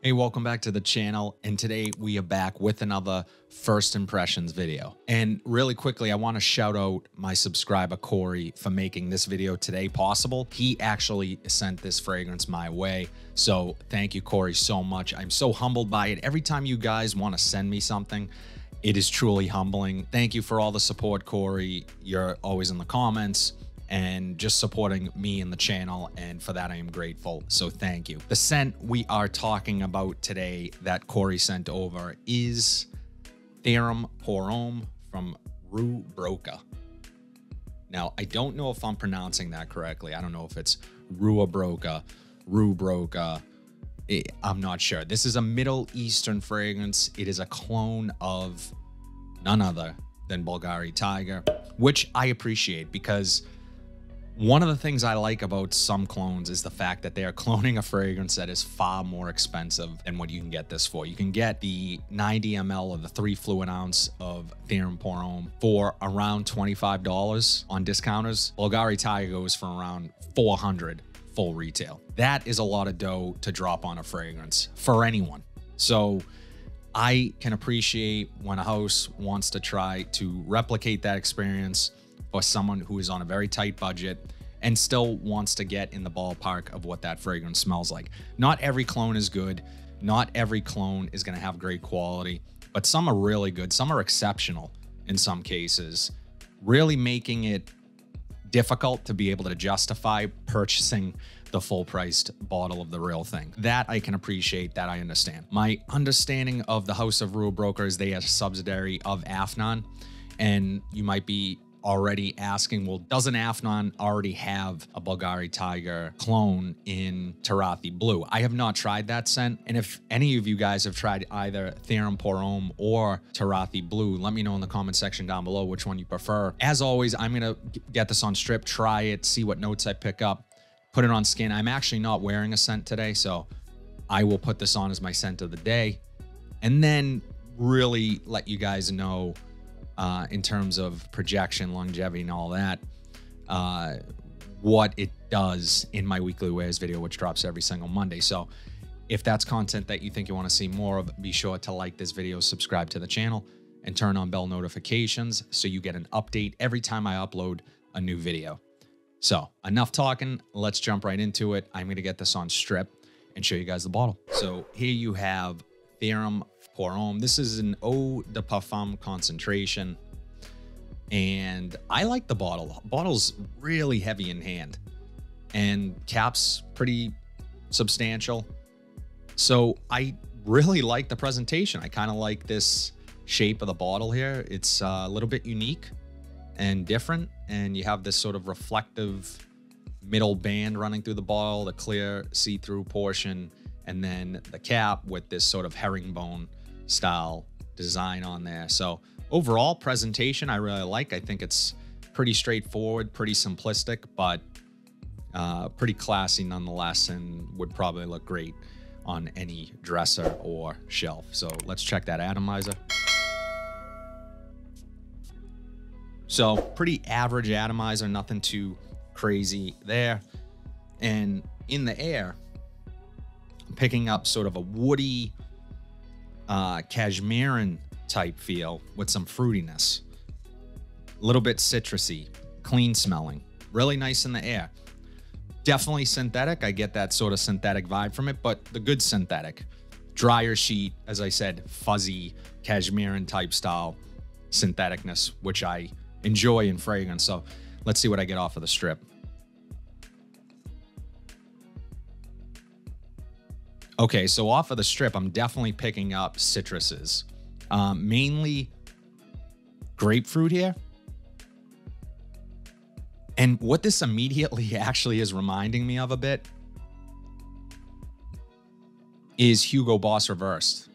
Hey, welcome back to the channel. And today we are back with another first impressions video. And really quickly, I want to shout out my subscriber, Corey, for making this video today possible. He actually sent this fragrance my way. So thank you, Corey, so much. I'm so humbled by it. Every time you guys want to send me something, it is truly humbling. Thank you for all the support, Corey. You're always in the comments and just supporting me and the channel, and for that I am grateful, so thank you. The scent we are talking about today that Corey sent over is Théorème Pour Homme from Rue Broca. Now, I don't know if I'm pronouncing that correctly. I don't know if it's Rue Broca, I'm not sure. This is a Middle Eastern fragrance. It is a clone of none other than Bvlgari Tygar, which I appreciate because one of the things I like about some clones is the fact that they are cloning a fragrance that is far more expensive than what you can get this for. You can get the 90 ml or the 3 fluid ounce of Théorème Pour Homme for around $25 on discounters. Bvlgari Tygar goes for around $400 full retail. That is a lot of dough to drop on a fragrance for anyone. So I can appreciate when a house wants to try to replicate that experience for someone who is on a very tight budget and still wants to get in the ballpark of what that fragrance smells like. Not every clone is good. Not every clone is going to have great quality, but some are really good. Some are exceptional in some cases, really making it difficult to be able to justify purchasing the full-priced bottle of the real thing. That I can appreciate, that I understand. My understanding of the House of Rue Broca is they are a subsidiary of Afnan, and you might be already asking, well, doesn't Afnan already have a Bvlgari Tygar clone in Théorème Blue? I have not tried that scent, and if any of you guys have tried either Théorème Pour Homme or Théorème Blue, let me know in the comment section down below which one you prefer. As always, I'm gonna get this on strip, try it, see what notes I pick up, put it on skin. I'm actually not wearing a scent today, so I will put this on as my scent of the day, and then really let you guys know in terms of projection, longevity, and all that, what it does in my weekly wears video, which drops every single Monday. So if that's content that you think you want to see more of, be sure to like this video, subscribe to the channel, and turn on bell notifications so you get an update every time I upload a new video. So enough talking, let's jump right into it. I'm going to get this on strip and show you guys the bottle. So here you have Théorème Pour Homme. This is an eau de parfum concentration, and I like the bottle. Bottle's really heavy in hand, and cap's pretty substantial. So I really like the presentation. I kind of like this shape of the bottle here. It's a little bit unique and different, and you have this sort of reflective middle band running through the bottle, the clear see-through portion, and then the cap with this sort of herringbone style design on there. So overall presentation I really like. I think it's pretty straightforward, pretty simplistic, but pretty classy nonetheless, and would probably look great on any dresser or shelf. So let's check that atomizer. So pretty average atomizer, nothing too crazy there. And in the air, I'm picking up sort of a woody cashmerean type feel with some fruitiness, a little bit citrusy, clean smelling, really nice in the air. Definitely synthetic. I get that sort of synthetic vibe from it, but the good synthetic. Drier sheet, as I said, fuzzy cashmerean type style syntheticness, which I enjoy in fragrance. So let's see what I get off of the strip. Okay, so off of the strip, I'm definitely picking up citruses, mainly grapefruit here. And what this immediately actually is reminding me of a bit is Hugo Boss reversed.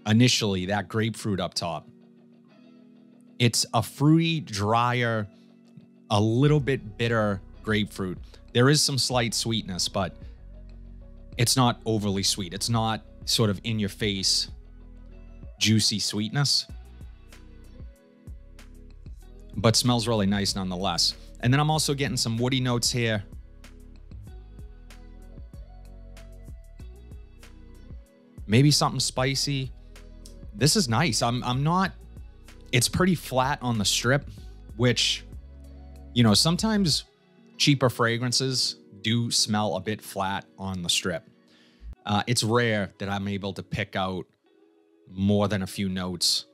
Initially, that grapefruit up top. It's a fruity, drier, a little bit bitter grapefruit. There is some slight sweetness, but it's not overly sweet. It's not sort of in your face, juicy sweetness, but smells really nice nonetheless. And then I'm also getting some woody notes here. maybe something spicy. This is nice. I'm not, it's pretty flat on the strip, which, you know, sometimes cheaper fragrances do smell a bit flat on the strip. It's rare that I'm able to pick out more than a few notes,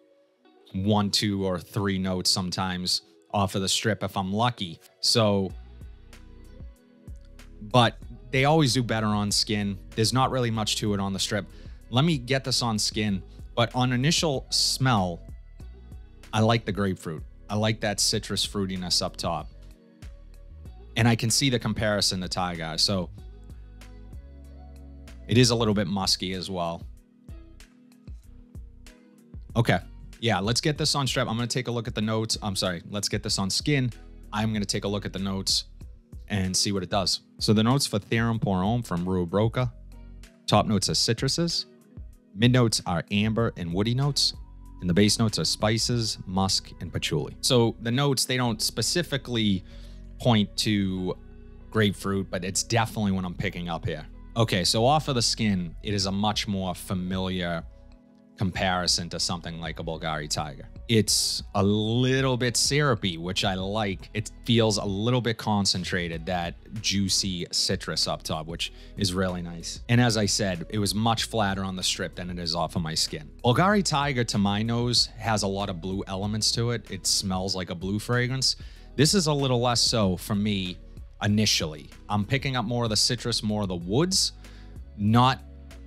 1, 2, or 3 notes sometimes off of the strip if I'm lucky. So, but they always do better on skin. There's not really much to it on the strip. Let me get this on skin, but on initial smell, I like the grapefruit. I like that citrus fruitiness up top. And I can see the comparison to Tygar. So it is a little bit musky as well. Okay. Yeah, let's get this on strip. I'm going to take a look at the notes. I'm sorry. Let's get this on skin. I'm going to take a look at the notes and see what it does. So the notes for Théorème Pour Homme from Rue Broca. Top notes are citruses. Mid notes are amber and woody notes. And the base notes are spices, musk, and patchouli. So the notes, they don't specifically point to grapefruit, but it's definitely what I'm picking up here. Okay, so off of the skin, it is a much more familiar comparison to something like a Bvlgari Tygar. It's a little bit syrupy, which I like. It feels a little bit concentrated, that juicy citrus up top, which is really nice. And as I said, it was much flatter on the strip than it is off of my skin. Bvlgari Tygar, to my nose, has a lot of blue elements to it. It smells like a blue fragrance. This is a little less so for me initially. I'm picking up more of the citrus, more of the woods, not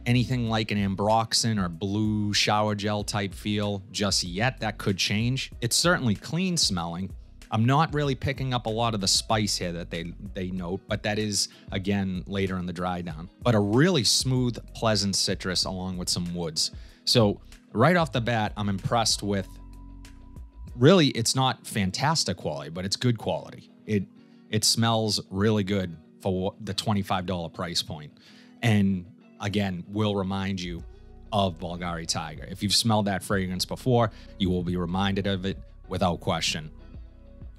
anything like an ambroxan or blue shower gel type feel just yet. That could change. It's certainly clean smelling. I'm not really picking up a lot of the spice here that they note, but that is, again, later in the dry down. But a really smooth, pleasant citrus along with some woods. So right off the bat, I'm impressed with, really, it's not fantastic quality, but it's good quality. It smells really good for the $25 price point. And again, will remind you of Bvlgari Tygar. If you've smelled that fragrance before, you will be reminded of it without question.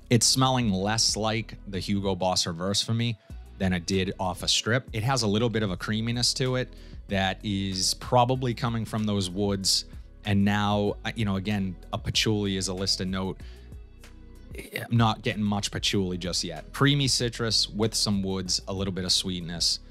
It's smelling less like the Hugo Boss Reverse for me than it did off a strip. It has a little bit of a creaminess to it that is probably coming from those woods. And now, you know, again, a patchouli is a listed note. I'm not getting much patchouli just yet. Creamy citrus with some woods, a little bit of sweetness.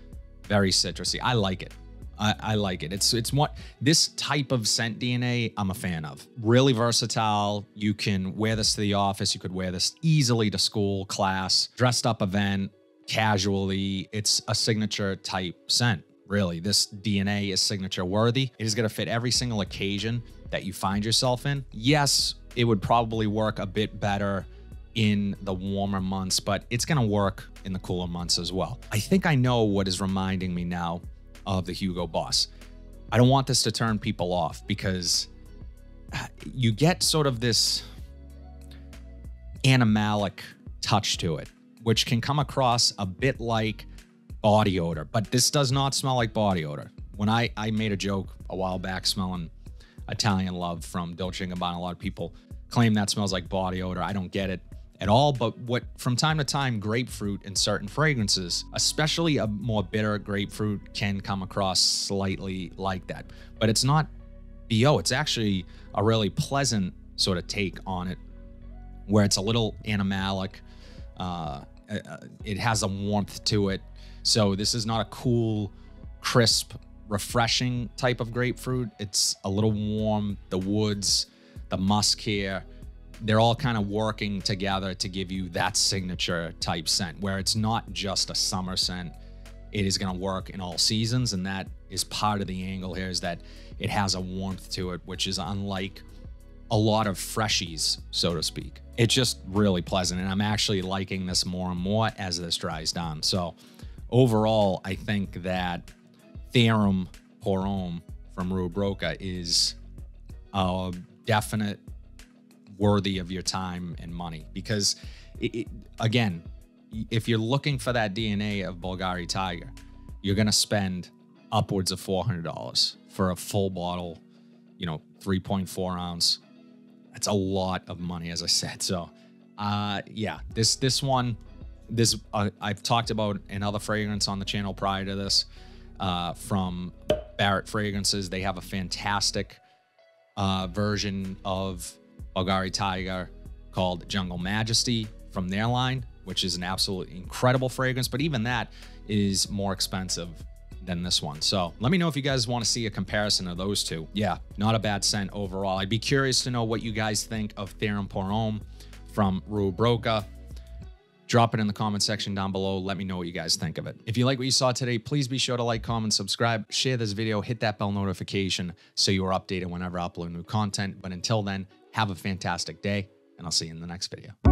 Very citrusy. I like it. I like it. It's what this type of scent DNA I'm a fan of. Really versatile. You can wear this to the office. You could wear this easily to school, class, dressed up event, casually. It's a signature type scent. Really, this DNA is signature worthy. It is going to fit every single occasion that you find yourself in. Yes, it would probably work a bit better in the warmer months, but it's going to work in the cooler months as well. I think I know what is reminding me now of the Hugo Boss. I don't want this to turn people off because you get sort of this animalic touch to it, which can come across a bit like body odor, but this does not smell like body odor. When I made a joke a while back smelling Italian Love from Dolce & Gabbana, a lot of people claim that smells like body odor. I don't get it at all, but what from time to time, grapefruit in certain fragrances, especially a more bitter grapefruit, can come across slightly like that. But it's not BO, it's actually a really pleasant sort of take on it, where it's a little animalic. It has a warmth to it. So this is not a cool, crisp, refreshing type of grapefruit. It's a little warm. The woods, the musk here, they're all kind of working together to give you that signature type scent, where it's not just a summer scent. It is going to work in all seasons, and that is part of the angle here, is that it has a warmth to it, which is unlike a lot of freshies, so to speak. It's just really pleasant, and I'm actually liking this more and more as this dries down. So overall, I think that Théorème Pour Homme from Rue Broca is a definite worthy of your time and money, because again, if you're looking for that DNA of Bvlgari Tygar, you're going to spend upwards of $400 for a full bottle, you know, 3.4 ounce. That's a lot of money, as I said. So yeah, this one, I've talked about another fragrance on the channel prior to this, from Barrett Fragrances. They have a fantastic version of Bvlgari Tygar called Jungle Majesty from their line, which is an absolutely incredible fragrance, but even that is more expensive than this one. So let me know if you guys want to see a comparison of those two. Yeah, not a bad scent overall. I'd be curious to know what you guys think of Théorème Pour Homme from Rue Broca. Drop it in the comment section down below. Let me know what you guys think of it. If you like what you saw today, please be sure to like, comment, subscribe, share this video, hit that bell notification so you are updated whenever I upload new content. But until then, have a fantastic day, and I'll see you in the next video.